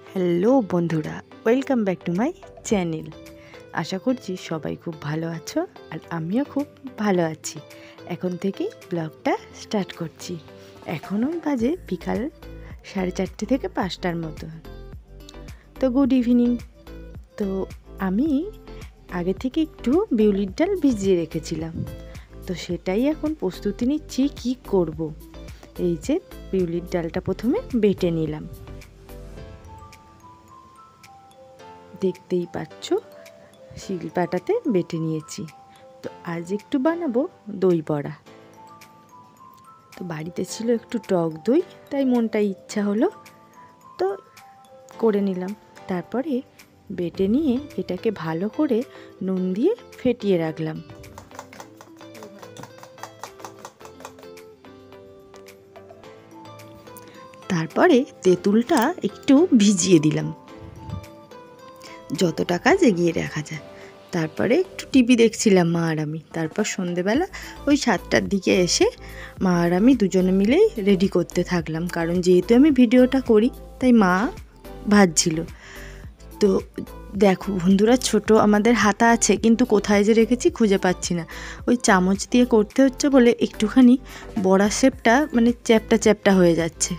Hello বন্ধুরা, welcome back to my channel. আশা করছি সবাই খুব ভালো আছো আর আমিও খুব ভালো আছি। এখন থেকেই ব্লগটা স্টার্ট করছি। এখনও বাজে বিকাল 4:30 থেকে 5টার মতো। তো গুড ইভিনিং। তো আমি আগে থেকে একটু বিউলির ডাল ভিজিয়ে রেখেছিলাম, তো সেটাই এখন প্রস্তুতি নিচ্ছি কি করব। এই যে বিউলির ডালটা প্রথমে বেটে নিলাম, দেখতেই পাচ্ছ শিলপাটাতে বেটে নিয়েছি। তো আজ একটু বানাবো দই বড়া। তো বাড়িতে ছিল একটু টক দই, তাই মনটা ইচ্ছা হলো তো করে নিলাম। তারপরে বেটে নিয়ে এটাকে ভালো করে নুন দিয়ে ফেটিয়ে রাখলাম। তারপরে তেঁতুলটা একটু ভিজিয়ে দিলাম, যতটা কাজ এগিয়ে রাখা যায়। তারপরে একটু টিভি দেখছিলাম মা আর আমি। তারপর সন্ধেবেলা ওই 7টার দিকে এসে মা আর আমি দুজনে মিলেই রেডি করতে থাকলাম, কারণ যেহেতু আমি ভিডিওটা করি তাই মা ভাজছিল। তো দেখো বন্ধুরা, ছোট আমাদের হাতা আছে, কিন্তু কোথায় যে রেখেছি খুঁজে পাচ্ছি না। ওই চামচ দিয়ে করতে হচ্ছে বলে একটুখানি বড়া শেপটা মানে চ্যাপটা চ্যাপটা হয়ে যাচ্ছে।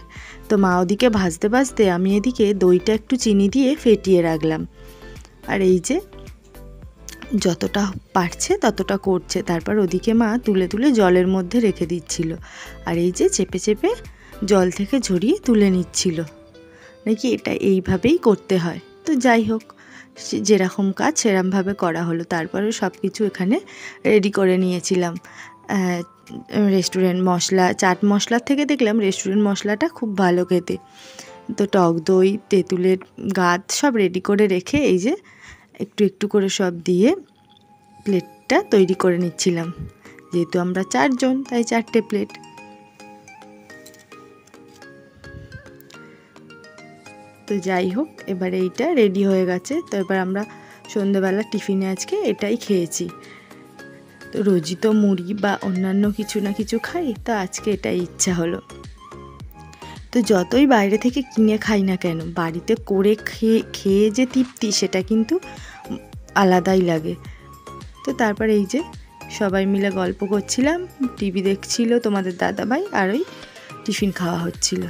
তো মা ওদিকে ভাজতে ভাজতে আমি এদিকে দইটা একটু চিনি দিয়ে ফেটিয়ে রাখলাম। আর এই যে যতটা পারছে ততটা করছে। তারপর ওদিকে মা তুলে তুলে জলের মধ্যে রেখে দিচ্ছিল, আর এই যে চেপে চেপে জল থেকে ঝরিয়ে তুলে নিচ্ছিল। নাকি এটা এইভাবেই করতে হয়। তো যাই হোক, যেরকম কাজ সেরকমভাবে করা হলো। তারপরে সব কিছু এখানে রেডি করে নিয়েছিলাম। রেস্টুরেন্ট মশলা, চাট মশলার থেকে দেখলাম রেস্টুরেন্ট মশলাটা খুব ভালো খেতে। তো টক দই, তেঁতুলের গাঁত সব রেডি করে রেখে এই যে একটু একটু করে সব দিয়ে প্লেটটা তৈরি করে নিচ্ছিলাম। যেহেতু আমরা 4 জন তাই 4টে প্লেট। তো যাই হোক, এবার এইটা রেডি হয়ে গেছে। তো এবার আমরা সন্ধ্যেবেলা টিফিনে আজকে এটাই খেয়েছি। তো রোজই তো মুড়ি বা অন্যান্য কিছু না কিছু খাই, তো আজকে এটাই ইচ্ছা হলো। তো যতই বাইরে থেকে কিনে খাই না কেন, বাড়িতে করে খেয়ে যে তৃপ্তি সেটা কিন্তু আলাদাই লাগে। তো তারপর এই যে সবাই মিলে গল্প করছিলাম, টিভি দেখছিল তোমাদের দাদাভাই, আর ওই টিফিন খাওয়া হচ্ছিল।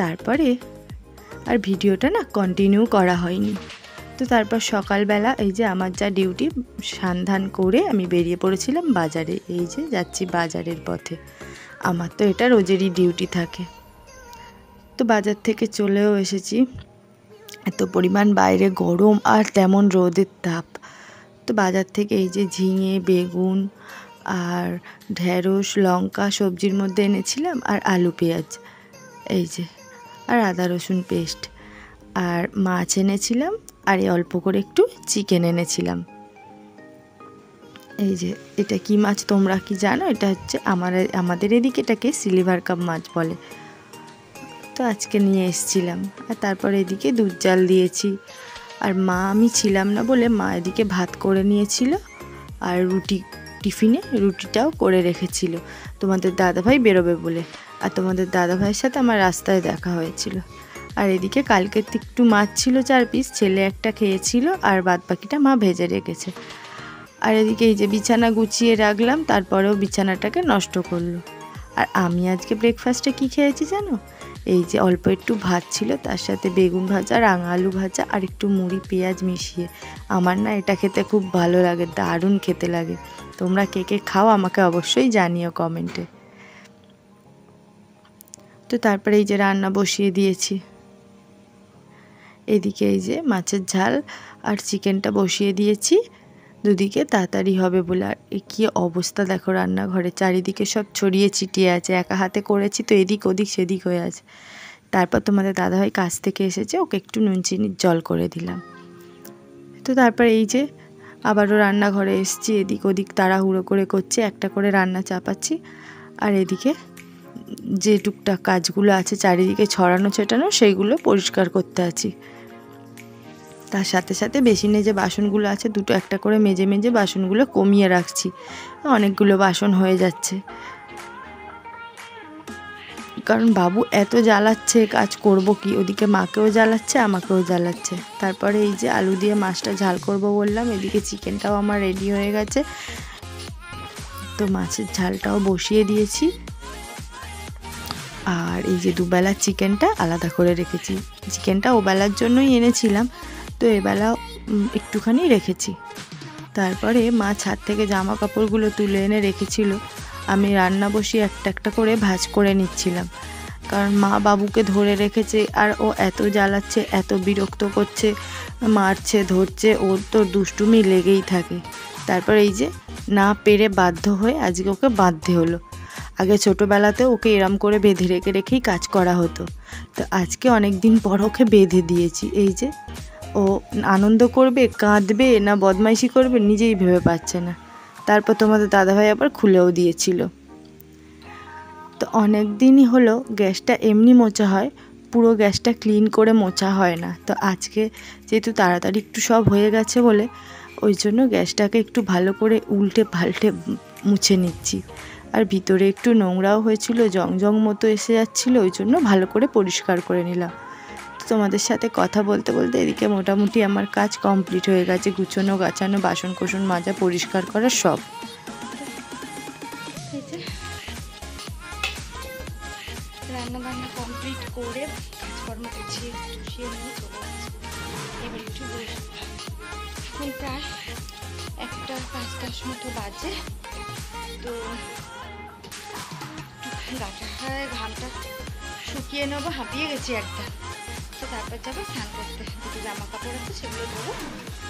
তারপরে আর ভিডিওটা না কন্টিনিউ করা হয়নি। তো তারপর সকালবেলা এই যে আমার যা ডিউটি, সন্ধান করে আমি বেরিয়ে পড়েছিলাম বাজারে। এই যে যাচ্ছি বাজারের পথে, আমার তো এটা রোজেরই ডিউটি থাকে। তো বাজার থেকে চলেও এসেছি। এত পরিমাণ বাইরে গরম আর তেমন রোদের তাপ। তো বাজার থেকে এই যে ঝিঙে, বেগুন আর ঢেঁড়স, লঙ্কা সবজির মধ্যে এনেছিলাম, আর আলু পেঁয়াজ এই যে, আর আদা রসুন পেস্ট, আর মাছ এনেছিলাম, আর এই অল্প করে একটু চিকেন এনেছিলাম। এই যে এটা কি মাছ তোমরা কি জানো? এটা হচ্ছে আমাদের এদিকে এটাকে সিলভার কাপ মাছ বলে। তো আজকে নিয়ে এসেছিলাম। আর তারপর এদিকে দুধ জাল দিয়েছি। আর মা আমি ছিলাম না বলে মা এদিকে ভাত করে নিয়েছিল, আর টিফিনে রুটিটাও করে রেখেছিল তোমাদের দাদাভাই বেরোবে বলে। আর তোমাদের দাদাভাইয়ের সাথে আমার রাস্তায় দেখা হয়েছিল। আর এদিকে কালকের একটু মাছ ছিল 4 পিস, ছেলে একটা খেয়েছিল, আর বাদ বাকিটা মা ভেজে রেখেছে। আর এদিকে এই যে বিছানা গুছিয়ে রাখলাম, তারপরেও বিছানাটাকে নষ্ট করলো। আর আমি আজকে ব্রেকফাস্টে কি খেয়েছি জানো? এই যে অল্প একটু ভাত ছিল, তার সাথে বেগুন ভাজা, রাঙা আলু ভাজা, আর একটু মুড়ি পেঁয়াজ মিশিয়ে। আমার না এটা খেতে খুব ভালো লাগে, দারুণ খেতে লাগে। তোমরা কে কে খাও আমাকে অবশ্যই জানিও কমেন্টে। তো তারপরে এই যে রান্না বসিয়ে দিয়েছি। এদিকে এই যে মাছের ঝাল আর চিকেনটা বসিয়ে দিয়েছি দুদিকে, তাড়াতাড়ি হবে বলে। আর কী অবস্থা দেখো রান্নাঘরে, চারিদিকে সব ছড়িয়ে ছিটিয়ে আছে। একা হাতে করেছি তো এদিক ওদিক সেদিক হয়ে আছে। তারপর তোমাদের দাদাভাই কাছ থেকে এসেছে, ওকে একটু নুন চিনির জল করে দিলাম। তো তারপর এই যে আবারও রান্নাঘরে এসেছি, এদিক ওদিক তাড়াহুড়ো করে করছি, একটা করে রান্না চাপাচ্ছি। আর এদিকে যে টুকটাক কাজগুলো আছে চারিদিকে ছড়ানো ছেটানো, সেইগুলো পরিষ্কার করতে আছি। তার সাথে সাথে বেসিনে যে বাসনগুলো আছে দুটো একটা করে মেজে মেজে বাসনগুলো কমিয়ে রাখছি, অনেকগুলো বাসন হয়ে যাচ্ছে। কারণ বাবু এত জ্বালাচ্ছে, কাজ করব কি, ওদিকে মাকেও জ্বালাচ্ছে আমাকেও জ্বালাচ্ছে। তারপরে এই যে আলু দিয়ে মাছটা ঝাল করব বললাম, এদিকে চিকেনটাও আমার রেডি হয়ে গেছে, তো মাছের ঝালটাও বসিয়ে দিয়েছি। আর এই যে দুবেলার চিকেনটা আলাদা করে রেখেছি, চিকেনটা ওবেলার জন্যই এনেছিলাম, তো এবেলা একটুখানি রেখেছি। তারপরে মা ছাদ থেকে জামা কাপড়গুলো তুলে এনে রেখেছিল, আমি রান্না বসিয়ে একটা একটা করে ভাঁজ করে নিচ্ছিলাম, কারণ মা বাবুকে ধরে রেখেছে আর ও এত জ্বালাচ্ছে, এত বিরক্ত করছে, মারছে ধরছে, ওর তো দুষ্টুমি লেগেই থাকে। তারপর এই যে না পেরে বাধ্য হয়ে আজকে ওকে বাঁধতে হলো। আগে ছোটোবেলাতে ওকে এরম করে বেঁধে রেখে রেখেই কাজ করা হতো, তো আজকে অনেক দিন পর ওকে বেঁধে দিয়েছি। এই যে ও আনন্দ করবে, কাঁদবে না বদমাইশি করবে নিজেই ভেবে পাচ্ছে না। তারপর তোমাদের দাদাভাই আবার খুলেও দিয়েছিল। তো অনেক দিনই হলো গ্যাসটা এমনি মোছা হয়, পুরো গ্যাসটা ক্লিন করে মোছা হয় না। তো আজকে যেহেতু তাড়াতাড়ি একটু সব হয়ে গেছে বলে ওই জন্য গ্যাসটাকে একটু ভালো করে উল্টে পাল্টে মুছে নিচ্ছি। আর ভিতরে একটু নোংরাও হয়েছিল, জং মতো এসে যাচ্ছিল, ওই জন্য ভালো করে পরিষ্কার করে নিলাম। তোমাদের সাথে কথা বলতে বলতে এদিকে মোটামুটি আমার কাজ কমপ্লিট হয়ে গেছে, গুছানো গাছানো, বাসন কোসন মাজা, পরিষ্কার করা সব। রান্না বান্না কমপ্লিট করে কাজকর্ম গুছিয়ে টুসিয়ে নিয়ে চলে যাচ্ছি। এবার একটু এখন প্রায় 1:05 মতো বাজে, তো গাটায় ঘামটা শুকিয়ে নেবো, হাঁপিয়ে গেছি একদম। তো তারপর যাবো স্নান করতে, দুটো জামা কাপড় আছে সেগুলো দেবো,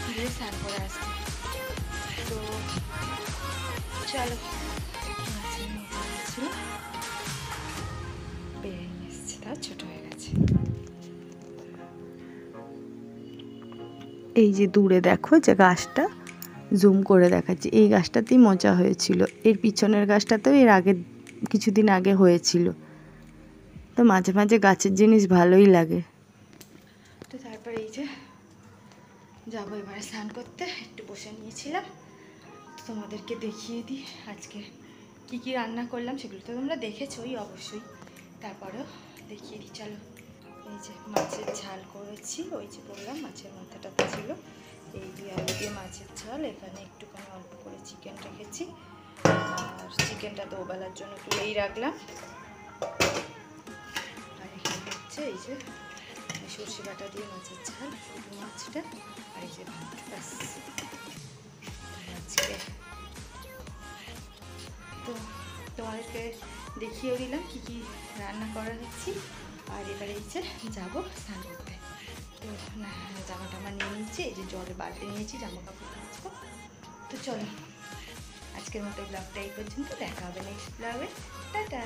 দিয়ে স্নান করে আসতে। তো চলো, ছিল বেড়ে নিয়ে এসেছি, তাও ছোটো হয়ে গেছে। এই যে দূরে দেখো যে গাছটা জুম করে দেখাচ্ছি, এই গাছটাতেই মোচা হয়েছিল, এর পিছনের গাছটাতেও এর আগে কিছুদিন আগে হয়েছিল। তো মাঝে মাঝে গাছের জিনিস ভালোই লাগে। তো তারপর এই যে যাবো এবারে স্নান করতে, একটু বসে নিয়েছিলাম, তোমাদেরকে দেখিয়ে দিই আজকে কি কি রান্না করলাম, সেগুলো তো তোমরা দেখেছোই অবশ্যই, তারপরেও দেখিয়ে দিই। চলো, এই যে মাছের ঝাল করেছি, ওই যে বললাম মাছের মাথাটাতে ছিল, এই দিয়ে আলু দিয়ে মাছের ঝাল, এখানে একটুখানি অল্প করে চিকেন রেখেছি, আর চিকেনটা তো ওবেলার জন্য তুলেই রাখলাম। আর এখানে হচ্ছে এই যে সর্ষে বাটা দিয়ে মাছের ঝাল, শুধু মাছটা, আর এই যে ভাত, ব্যাস। আজকে তো তোমাদেরকে দেখিয়ে দিলাম কি কি রান্না করা হচ্ছে। আর এবারে ইচ্ছে যাবো স্নান করতে, তো না জামা টামা নিয়ে নিচ্ছি, এই যে জলে বালতি নিয়েছি, জামা কাপড় কাচবো। তো চলো, আজকের মতো ব্লগটা এই পর্যন্ত, দেখা হবে নেক্সট ব্লগে, টাটা।